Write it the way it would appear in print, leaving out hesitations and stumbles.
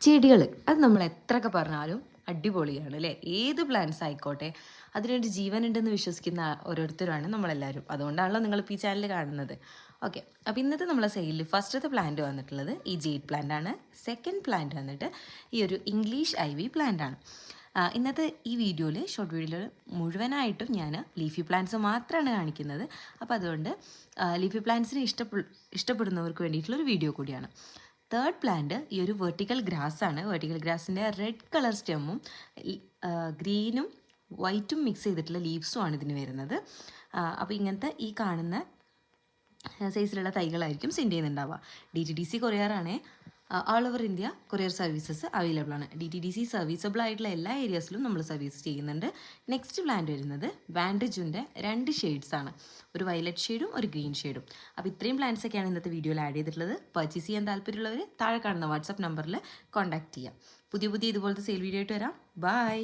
ചെടികൾ അത് നമ്മൾ എത്രയൊക്കെ പറഞ്ഞാലും അടിപൊളിയാണ് അല്ലേ. ഏത് പ്ലാന്റ്സ് ആയിക്കോട്ടെ അതിനൊരു ജീവനുണ്ടെന്ന് വിശ്വസിക്കുന്ന ഓരോരുത്തരാണ് നമ്മളെല്ലാവരും. അതുകൊണ്ടാണല്ലോ നിങ്ങളിപ്പോൾ ഈ ചാനൽ കാണുന്നത്. ഓക്കെ, അപ്പോൾ ഇന്നത്തെ നമ്മളെ സെയിലിൽ ഫസ്റ്റത്തെ പ്ലാന്റ് വന്നിട്ടുള്ളത് ഈ ജെയ്ഡ് പ്ലാന്റ് ആണ്. സെക്കൻഡ് പ്ലാന്റ് വന്നിട്ട് ഈ ഒരു ഇംഗ്ലീഷ് ഐവി പ്ലാന്റ് ആണ്. ഇന്നത്തെ ഈ വീഡിയോയിൽ ഷോർട്ട് വീഡിയോയിൽ മുഴുവനായിട്ടും ഞാൻ ലീഫി പ്ലാന്റ്സ് മാത്രമാണ് കാണിക്കുന്നത്. അപ്പോൾ അതുകൊണ്ട് ലീഫി പ്ലാന്റ്സിനെ ഇഷ്ടപ്പെടുന്നവർക്ക് വേണ്ടിയിട്ടുള്ളൊരു വീഡിയോ കൂടിയാണ്. തേർഡ് പ്ലാന്റ് ഈ ഒരു വെർട്ടിക്കൽ ഗ്രാസ് ആണ്. വെർട്ടിക്കൽ ഗ്രാസിൻ്റെ റെഡ് കളർ സ്റ്റെമ്മും ഗ്രീനും വൈറ്റും മിക്സ് ചെയ്തിട്ടുള്ള ലീവ്സും ആണ് ഇതിന് വരുന്നത്. അപ്പോൾ ഇങ്ങനത്തെ ഈ കാണുന്ന സൈസിലുള്ള തൈകളായിരിക്കും സെൻഡ് ചെയ്യുന്നുണ്ടാവുക. DTDC കൊറിയറാണ്. All over India courier services available ആണ്. DTDC സർവീസബിൾ ആയിട്ടുള്ള എല്ലാ ഏരിയാസിലും നമ്മൾ സർവീസ് ചെയ്യുന്നുണ്ട്. നെക്സ്റ്റ് പ്ലാന്റ് വരുന്നത് വാൻഡജുൻ്റെ 2 ഷെയ്ഡ്സ് ആണ്, ഒരു വയലറ്റ് ഷെയ്ഡും ഒരു ഗ്രീൻ ഷെയ്ഡും. അപ്പോൾ ഇത്രയും പ്ലാന്റ്സ് ഒക്കെയാണ് ഇന്നത്തെ വീഡിയോയിൽ ആഡ് ചെയ്തിട്ടുള്ളത്. പർച്ചേസ് ചെയ്യാൻ താല്പര്യമുള്ളവർ താഴെ കാണുന്ന വാട്സപ്പ് നമ്പറിൽ കോൺടാക്ട് ചെയ്യാം. പുതിയ ഇതുപോലത്തെ സെയിൽ വീഡിയോ ആയിട്ട് വരാം. ബൈ.